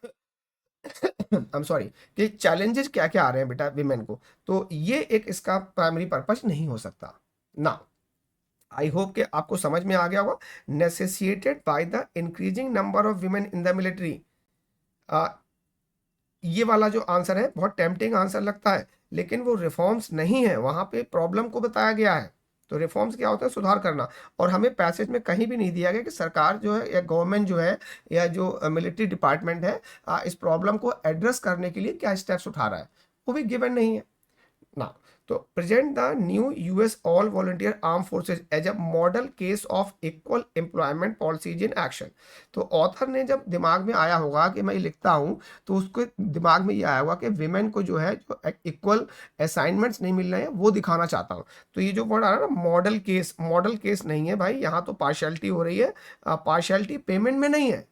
आई एम सॉरी, कि चैलेंजेस क्या क्या आ रहे हैं बेटा विमेन को। तो ये एक इसका प्राइमरी पर्पस नहीं हो सकता ना। आई होप कि आपको समझ में आ गया होगा। Necessitated by the increasing number of women in the military, ये वाला जो आंसर है बहुत टेम्पटिंग आंसर लगता है, लेकिन वो रिफॉर्म्स नहीं है, वहां पे प्रॉब्लम को बताया गया है। तो रिफॉर्म्स क्या होता है? सुधार करना। और हमें पैसेज में कहीं भी नहीं दिया गया कि सरकार जो है या गवर्नमेंट जो है या जो मिलिट्री डिपार्टमेंट है इस प्रॉब्लम को एड्रेस करने के लिए क्या स्टेप्स उठा रहा है, वो भी गिवन नहीं है ना। तो present the new US all volunteer arm forces as a model case of equal employment policies in action. तो ऑथर ने जब दिमाग में आया होगा कि मैं ये लिखता हूँ, तो उसके दिमाग में ये आया होगा कि विमेन को जो है जो इक्वल असाइनमेंट्स नहीं मिल रहे हैं वो दिखाना चाहता हूँ। तो ये जो वर्ड आ रहा है ना मॉडल केस, मॉडल केस नहीं है भाई, यहाँ तो पार्शियलिटी हो रही है। पार्शियलिटी पेमेंट में नहीं है,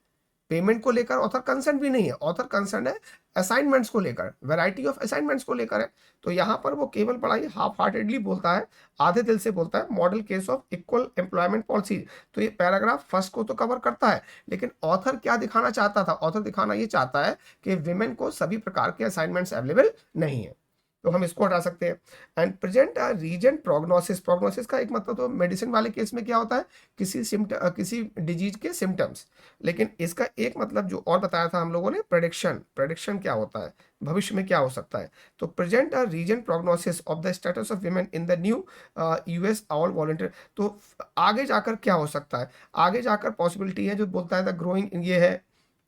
पेमेंट को लेकर ऑथर कंसर्न भी नहीं है। ऑथर कंसर्न है असाइनमेंट्स को लेकर, वैरायटी ऑफ असाइनमेंट्स को लेकर है। तो यहाँ पर वो केवल बड़ा ही हाफ हार्टेडली बोलता है, आधे दिल से बोलता है model case of equal employment policy. तो ये पैराग्राफ फर्स्ट को तो कवर करता है, लेकिन ऑथर क्या दिखाना चाहता था? ऑथर दिखाना ये चाहता है कि विमेन को सभी प्रकार के असाइनमेंट्स अवेलेबल नहीं है। तो हम इसको हटा सकते हैं। And present reason prognosis, prognosis का एक मतलब तो मेडिसिन वाले केस में क्या होता है? किसी डिजीज के सिम्टम्स। लेकिन इसका एक मतलब जो और बताया था हम लोगों ने, प्रेडिक्शन। प्रेडिक्शन क्या होता है? भविष्य में क्या हो सकता है। तो present reason prognosis of the status of women in the new US all volunteer. तो आगे जाकर क्या हो सकता है? आगे जाकर पॉसिबिलिटी है जो बोलता है द ग्रोइंग, ये है,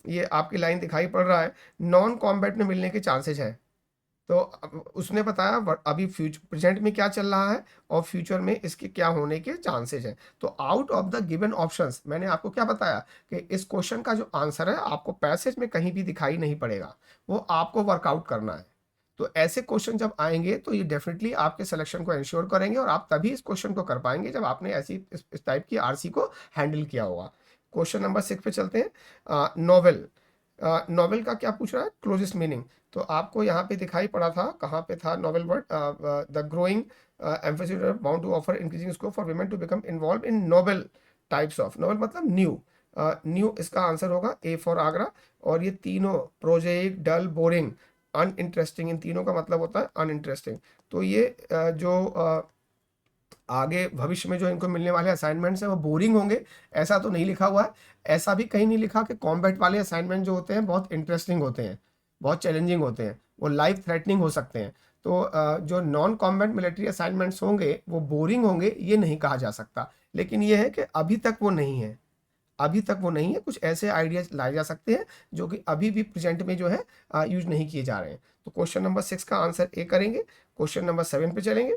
ये आपकी लाइन दिखाई पड़ रहा है, नॉन कॉम्बैट में मिलने के चांसेज है। तो उसने बताया अभी फ्यूचर प्रेजेंट में क्या चल रहा है और फ्यूचर में इसके क्या होने के चांसेस हैं। तो out of the given options, मैंने आपको क्या बताया कि इस क्वेश्चन का जो आंसर है आपको पैसेज में कहीं भी दिखाई नहीं पड़ेगा, वो आपको वर्कआउट करना है। तो ऐसे क्वेश्चन जब आएंगे तो ये डेफिनेटली आपके सिलेक्शन को इंश्योर करेंगे, और आप तभी इस क्वेश्चन को कर पाएंगे जब आपने ऐसी इस टाइप की आरसी को हैंडल किया होगा। क्वेश्चन नंबर 6 पे चलते हैं। नॉवेल, नॉवेल का क्या पूछ रहा है? Closest meaning. तो आपको यहाँ पे दिखाई पड़ा था, कहाँ पे था novel word? The growing emphasis bound to offer increasing scope for women to become involve in Nobel types of. Novel मतलब न्यू, न्यू इसका आंसर होगा ए फॉर आगरा। और ये तीनों प्रोजेक्ट, डल, बोरिंग, अनइंटरेस्टिंग, इन तीनों का मतलब होता है अनइंटरेस्टिंग। तो ये जो आगे भविष्य में जो इनको मिलने वाले असाइनमेंट्स हैं वो बोरिंग होंगे, ऐसा तो नहीं लिखा हुआ है। ऐसा भी कहीं नहीं लिखा कि कॉम्बैट वाले असाइनमेंट जो होते हैं बहुत इंटरेस्टिंग होते हैं, बहुत चैलेंजिंग होते हैं, वो लाइफ थ्रेटनिंग हो सकते हैं। तो जो नॉन कॉम्बैट मिलिट्री असाइनमेंट्स होंगे वो बोरिंग होंगे, ये नहीं कहा जा सकता। लेकिन ये है कि अभी तक वो नहीं है, अभी तक वो नहीं है। कुछ ऐसे आइडियाज लाए जा सकते हैं जो कि अभी भी प्रेजेंट में जो है यूज नहीं किए जा रहे हैं। तो क्वेश्चन नंबर 6 का आंसर ए करेंगे। क्वेश्चन नंबर 7 पे चलेंगे।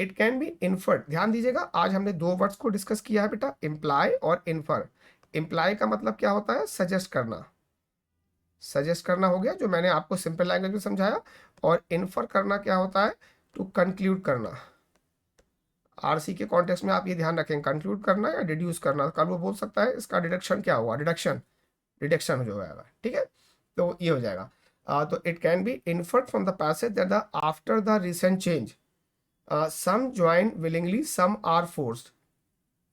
It can be inferred. ध्यान दीजिएगा, आज हमने दो वर्ड्स को डिस्कस किया है बेटा, इम्प्लाई और इन्फर। इम्प्लाई का मतलब क्या होता है? सजेस्ट करना, सजेस्ट करना हो गया जो मैंने आपको सिंपल लैंग्वेज में समझाया। और इन्फर करना क्या होता है? टू कंक्लूड करना। आरसी के कॉन्टेक्स्ट में आप ये ध्यान रखें, कंक्लूड करना या डिड्यूस करना। कल वो बोल सकता है इसका डिडक्शन क्या हुआ, डिडक्शन रिडक्शन जो होगा, ठीक है। तो ये हो जाएगा। तो it can be inferred from the passage that the after the recent change some join willingly some are forced.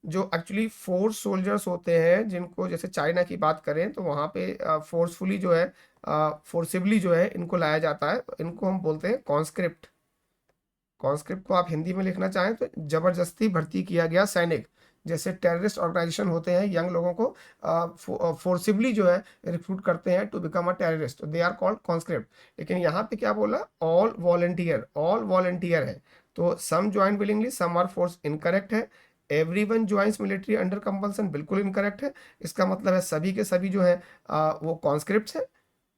जो एक्चुअली फोर्स सोल्जर्स होते हैं, जिनको जैसे चाइना की बात करें तो वहाँ पे फोर्सफुली जो है, फोर्सिबली जो है इनको लाया जाता है, तो इनको हम बोलते हैं कॉन्स्क्रिप्ट। कॉन्स्क्रिप्ट को आप हिंदी में लिखना चाहें तो जबरदस्ती भर्ती किया गया सैनिक। जैसे टेररिस्ट ऑर्गेनाइजेशन होते हैं, यंग लोगों को फोर्सिबली जो है रिक्रूट करते हैं to become a terrorist, they are called conscript. लेकिन यहाँ पे क्या बोला, ऑल वॉलंटियर, ऑल वॉलंटियर है। तो some join willingly some are force, incorrect है। Everyone joins military under compulsion, बिल्कुल इनकरेक्ट है। इसका मतलब है सभी के सभी जो है वो कॉन्स्क्रिप्ट है।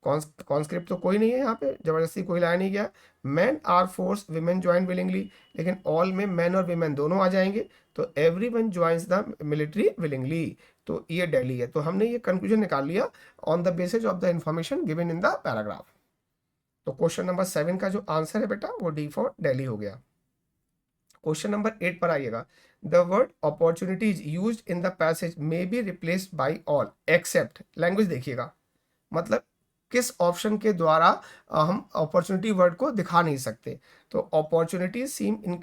कॉन्स्क्रिप्ट तो कोई नहीं है यहाँ पे, जबरदस्ती कोई लाया नहीं गया। Man are force, women join willingly, लेकिन ऑल में मैन और विमेन दोनों आ जाएंगे। तो every one joins the military willingly. तो ये दिल्ली है। तो हमने ये कंक्लूजन निकाल लिया on the basis of the information given in the paragraph. तो क्वेश्चन नंबर 7 का जो आंसर है बेटा वो डी फॉर दिल्ली हो गया। क्वेश्चन नंबर 8 पर आइएगा। The word opportunities used in the passage may be replaced by all except, language देखिएगा, मतलब किस ऑप्शन के द्वारा हम अपॉर्चुनिटी वर्ड को दिखा नहीं सकते। तो opportunity seem in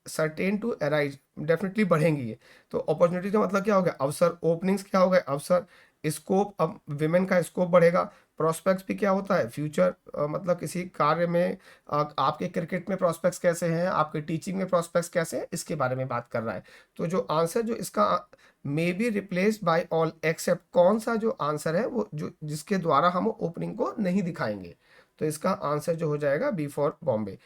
certain to arise, definitely बढ़ेंगी ये। तो अपॉर्चुनिटी का मतलब क्या हो गया, अवसर। ओपनिंग्स क्या हो गए, अवसर। स्कोप, अब विमेन का स्कोप बढ़ेगा। प्रोस्पेक्ट्स भी क्या होता है, फ्यूचर, मतलब किसी कार्य में आपके क्रिकेट में प्रोस्पेक्ट्स कैसे हैं, आपके टीचिंग में प्रोस्पेक्ट्स कैसे हैं, इसके बारे में बात कर रहा है। तो जो आंसर जो इसका may be replaced by all except, कौन सा जो आंसर है वो जो जिसके द्वारा हम ओपनिंग को नहीं दिखाएंगे। तो इसका आंसर जो हो जाएगा बी फॉर बॉम्बे।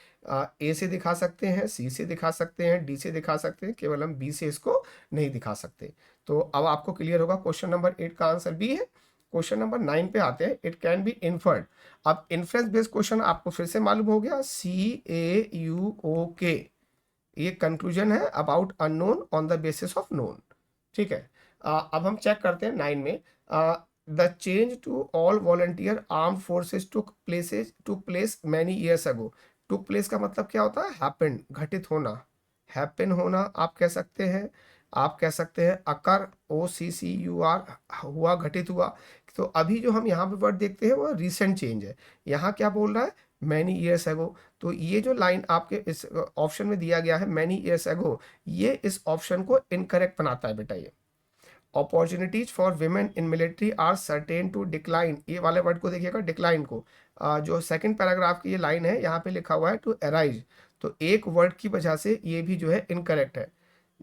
ए से दिखा सकते हैं, सी से दिखा सकते हैं, डी से दिखा सकते हैं, केवल हम बी से इसको नहीं दिखा सकते। तो अब आपको क्लियर होगा, क्वेश्चन नंबर 8 का आंसर बी है। क्वेश्चन नंबर 9 पे आते हैं। It can be inferred. अब इन्फ्रेंस बेस्ड क्वेश्चन आपको फिर से मालूम हो गया, CAUOK, ये कंक्लूजन है about unknown on the basis of known. ठीक है। अब हम चेक करते हैं 9 में। The change to all volunteer arm forces took place many years ago. Took place का मतलब क्या होता है, हैपेंड, घटित होना, हैपन होना आप कह सकते हैं। आप कह सकते हैं अकर, OCCUR, हुआ, घटित हुआ। तो अभी जो हम यहाँ पे वर्ड देखते हैं वो रिसेंट चेंज है। यहाँ क्या बोल रहा है, मैनी ईयर्स अगो। तो ये जो लाइन आपके इस ऑप्शन में दिया गया है मैनी ईयर्स अगो, ये इस ऑप्शन को इनकरेक्ट बनाता है बेटा। ये opportunities for women in military are certain to decline, ये वाले वर्ड को देखिएगा, डिक्लाइन को। जो सेकंड पैराग्राफ की ये लाइन है यहाँ पे लिखा हुआ है टू अराइज, तो एक वर्ड की वजह से ये भी जो है इनकरेक्ट है।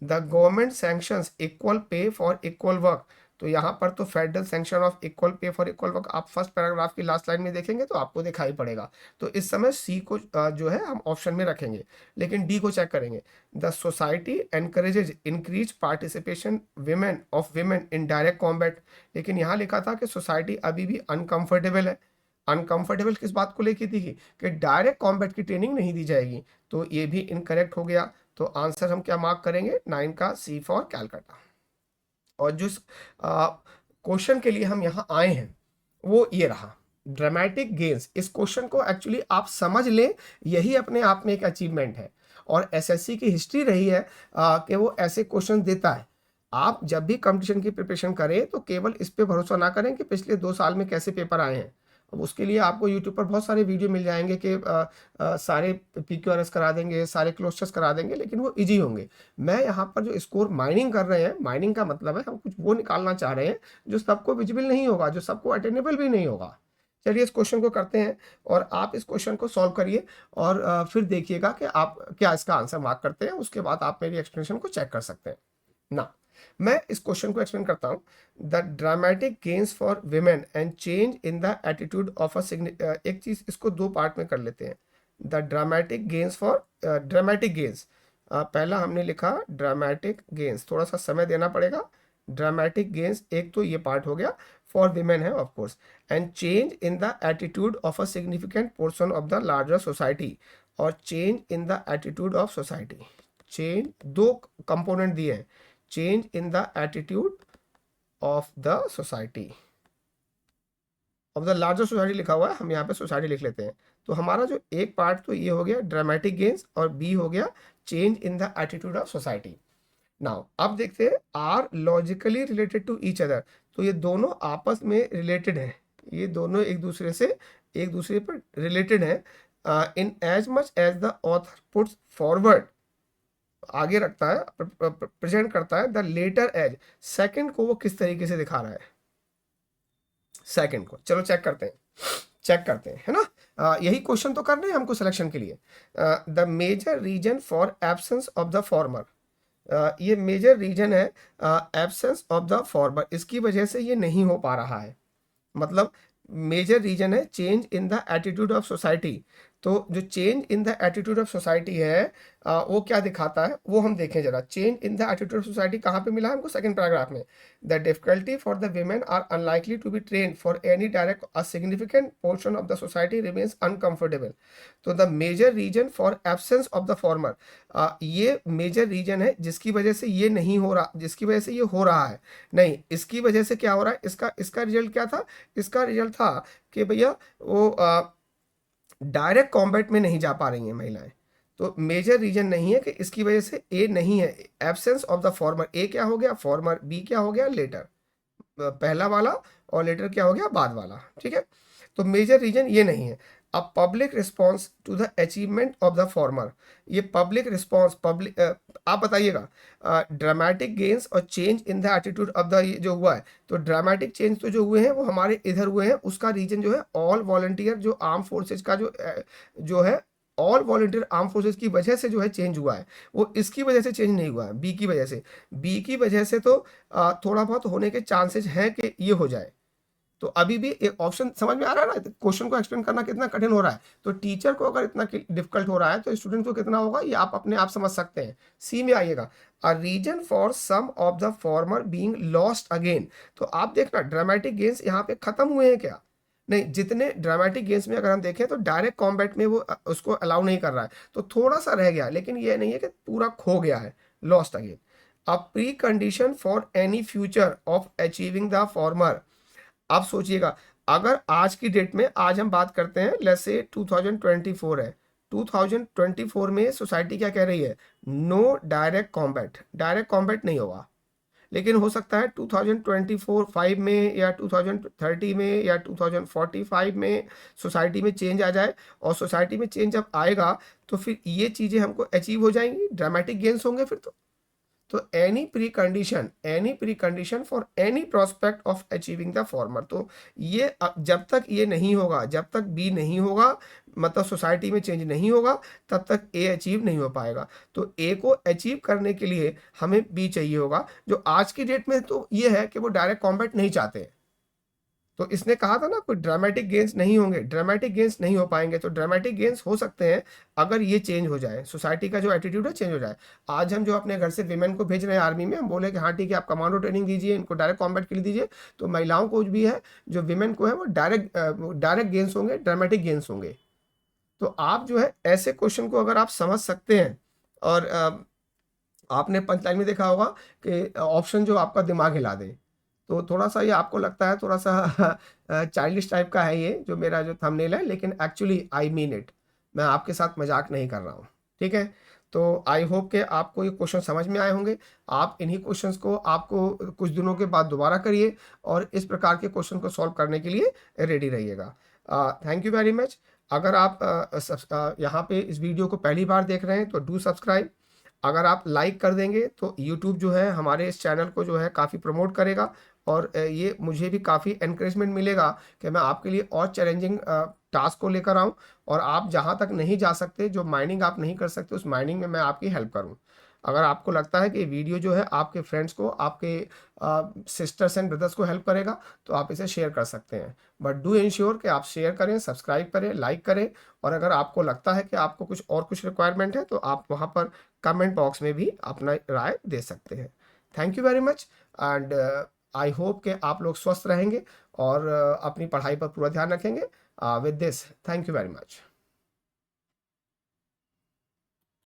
The government sanctions equal pay for equal work, तो यहाँ पर तो federal sanction of equal pay for equal work आप फर्स्ट पैराग्राफ की लास्ट लाइन में देखेंगे तो आपको दिखाई पड़ेगा। तो इस समय सी को जो है हम ऑप्शन में रखेंगे, लेकिन डी को चेक करेंगे। The society encourages increase participation women of women in direct combat, लेकिन यहाँ लिखा था कि सोसाइटी अभी भी अनकंफर्टेबल है। अनकंफर्टेबल किस बात को लेकर थी कि डायरेक्ट कॉम्बैट की ट्रेनिंग नहीं दी जाएगी, तो ये भी इनकरेक्ट हो गया। तो आंसर हम क्या मार्क करेंगे, 9 का सी फॉर कैलकाटा। और जिस क्वेश्चन के लिए हम यहाँ आए हैं वो ये रहा, ड्रामेटिक गेंस। इस क्वेश्चन को एक्चुअली आप समझ लें, यही अपने आप में एक अचीवमेंट है। और एसएससी की हिस्ट्री रही है कि वो ऐसे क्वेश्चन देता है। आप जब भी कंपटीशन की प्रिपरेशन करें तो केवल इस पे भरोसा ना करें कि पिछले 2 साल में कैसे पेपर आए हैं। अब उसके लिए आपको यूट्यूब पर बहुत सारे वीडियो मिल जाएंगे कि सारे PQRS करा देंगे, सारे क्लोजर्स करा देंगे, लेकिन वो इजी होंगे। मैं यहाँ पर जो स्कोर माइनिंग कर रहे हैं, माइनिंग का मतलब है हम कुछ वो निकालना चाह रहे हैं जो सबको विजिबल नहीं होगा, जो सबको अटेनेबल भी नहीं होगा। चलिए इस क्वेश्चन को करते हैं और आप इस क्वेश्चन को सॉल्व करिए और फिर देखिएगा कि आप क्या इसका आंसर मार्क करते हैं। उसके बाद आप मेरी एक्सप्लेनेशन को चेक कर सकते हैं ना। मैं इस क्वेश्चन को एक्सप्लेन करता हूँ। The dramatic gains for women and change in the attitude of एक चीज, इसको 2 पार्ट में कर लेते हैं। The dramatic gains for dramatic gains, पहला हमने लिखा ड्रामेटिक गेन्स, थोड़ा सा समय देना पड़ेगा। ड्रामेटिक गेन्स एक तो ये पार्ट हो गया, फॉर विमेन है of course. And change in the attitude of a significant portion of the larger society, और change in the attitude of society. Change, 2 component दिए हैं, change in the attitude of the society, of the larger society लिखा हुआ है, हम यहाँ पे society लिख लेते हैं। तो हमारा जो एक पार्ट तो ये हो गया ड्रामेटिक गेन्स, और बी हो गया change in the attitude of society. Now अब देखते हैं are logically related to each other. तो ये दोनों आपस में रिलेटेड हैं, ये दोनों एक दूसरे पर रिलेटेड हैं। In as much as the author puts forward, आगे रखता है, प्रेजेंट करता है द लेटर एज, सेकंड को वो किस तरीके से दिखा रहा है, सेकंड को। चलो चेक करते हैं, है ना। यही क्वेश्चन तो करना है हमको सिलेक्शन के लिए। The major reason for absence of the former, ये मेजर रीजन है एब्सेंस ऑफ द फॉर्मर, इसकी वजह से ये नहीं हो पा रहा है। मतलब मेजर रीजन है change in the attitude of society. तो जो change in the attitude of society है वो क्या दिखाता है वो हम देखें जरा। Change in the attitude of society कहाँ पे मिला है हमको, सेकंड पैराग्राफ में। The difficulty for the women are unlikely to be train for any direct, a significant portion of the society remains uncomfortable. तो the major reason for absence of the former, ये major reason है जिसकी वजह से ये नहीं हो रहा, जिसकी वजह से ये हो रहा है नहीं, इसकी वजह से क्या हो रहा है, इसका रिजल्ट क्या था, इसका रिजल्ट था कि भैया वो डायरेक्ट कॉम्बैट में नहीं जा पा रही हैं महिलाएं। तो मेजर रीजन नहीं है कि इसकी वजह से ए नहीं है, एब्सेंस ऑफ द फॉर्मर। ए क्या हो गया फॉर्मर, बी क्या हो गया लेटर, पहला वाला, और लेटर क्या हो गया बाद वाला, ठीक है। तो मेजर रीजन ये नहीं है। अब public response to the achievement of the former, ये पब्लिक रिस्पॉन्स, पब्लिक आप बताइएगा, ड्रामेटिक गेन्स और change in the attitude of the, जो हुआ है, तो ड्रामेटिक चेंज तो जो हुए हैं वो हमारे इधर हुए हैं, उसका रीजन जो है ऑल वॉलंटियर, जो आर्म फोर्सेज का जो है ऑल वॉलंटियर आर्म फोर्सेज की वजह से जो है चेंज हुआ है, वो इसकी वजह से चेंज नहीं हुआ है, बी की वजह से। बी की वजह से तो थोड़ा बहुत होने के चांसेस हैं कि ये हो जाए। तो अभी भी एक ऑप्शन समझ में आ रहा है ना, क्वेश्चन को एक्सप्लेन करना कितना कठिन हो रहा है। तो टीचर को अगर इतना डिफिकल्ट हो रहा है तो स्टूडेंट को कितना होगा, ये आप अपने आप समझ सकते हैं। सी में आइएगा, a reason for some of the former being lost again. तो आप देखना ड्रामेटिक गेम्स यहाँ पे खत्म हुए हैं क्या, नहीं। जितने ड्रामेटिक गेम्स में अगर हम देखें तो डायरेक्ट कॉम्बैट में वो उसको अलाउ नहीं कर रहा है, तो थोड़ा सा रह गया, लेकिन ये नहीं है कि पूरा खो गया है, lost again. A pre condition for any future of achieving the former. आप सोचिएगा, अगर आज की डेट में, आज हम बात करते हैं लेट्स से 2024 है, 2024 में सोसाइटी क्या कह रही है, no direct combat, direct combat नहीं होगा। लेकिन हो सकता है 2024-5 में या 2030 में या 2045 में सोसाइटी में चेंज आ जाए, और सोसाइटी में चेंज जब आएगा तो फिर ये चीज़ें हमको अचीव हो जाएंगी, ड्रामेटिक गेन्स होंगे फिर तो any pre condition for any prospect of achieving the former. तो ये जब तक ये नहीं होगा, जब तक बी नहीं होगा, मतलब सोसाइटी में चेंज नहीं होगा, तब तक ए अचीव नहीं हो पाएगा। तो ए को अचीव करने के लिए हमें बी चाहिए होगा, जो आज की डेट में तो ये है कि वो डायरेक्ट कॉम्बैट नहीं चाहते। तो इसने कहा था ना कोई ड्रामेटिक गेन्स नहीं होंगे, ड्रामेटिक गेन्स नहीं हो पाएंगे। तो ड्रामेटिक गेन्स हो सकते हैं अगर ये चेंज हो जाए, सोसाइटी का जो एटीट्यूड है चेंज हो जाए। आज हम जो अपने घर से विमेन को भेज रहे हैं आर्मी में, हम बोले कि हाँ ठीक है आप कमांडो ट्रेनिंग दीजिए, इनको डायरेक्ट कॉम्बैट के लिए दीजिए, तो महिलाओं को भी है, जो विमेन को है वो डायरेक्ट गेन्स होंगे, ड्रामेटिक गेन्स होंगे। तो आप जो है ऐसे क्वेश्चन को अगर आप समझ सकते हैं, और आपने पंचलाइन में देखा होगा कि ऑप्शन जो आपका दिमाग हिला दे, तो थोड़ा सा ये आपको लगता है थोड़ा सा चाइल्डिश टाइप का है ये जो मेरा जो थंबनेल है, लेकिन एक्चुअली आई मीन इट, मैं आपके साथ मजाक नहीं कर रहा हूँ, ठीक है। तो आई होप कि आपको ये क्वेश्चन समझ में आए होंगे। आप इन्हीं क्वेश्चंस को आपको कुछ दिनों के बाद दोबारा करिए, और इस प्रकार के क्वेश्चन को सॉल्व करने के लिए रेडी रहिएगा। Thank you very much. अगर आप यहाँ पे इस वीडियो को पहली बार देख रहे हैं तो डू सब्सक्राइब। अगर आप लाइक कर देंगे तो यूट्यूब जो है हमारे इस चैनल को जो है काफ़ी प्रमोट करेगा, और ये मुझे भी काफ़ी एनकरेजमेंट मिलेगा कि मैं आपके लिए और चैलेंजिंग टास्क को लेकर आऊँ, और आप जहाँ तक नहीं जा सकते, जो माइनिंग आप नहीं कर सकते, उस माइनिंग में मैं आपकी हेल्प करूँ। अगर आपको लगता है कि वीडियो जो है आपके फ्रेंड्स को, आपके सिस्टर्स एंड ब्रदर्स को हेल्प करेगा, तो आप इसे शेयर कर सकते हैं। बट डू इंश्योर कि आप शेयर करें, सब्सक्राइब करें, लाइक करें, और अगर आपको लगता है कि आपको कुछ रिक्वायरमेंट है तो आप वहाँ पर कमेंट बॉक्स में भी अपना राय दे सकते हैं। Thank you very much, and I hope कि आप लोग स्वस्थ रहेंगे और अपनी पढ़ाई पर पूरा ध्यान रखेंगे। With this, thank you very much.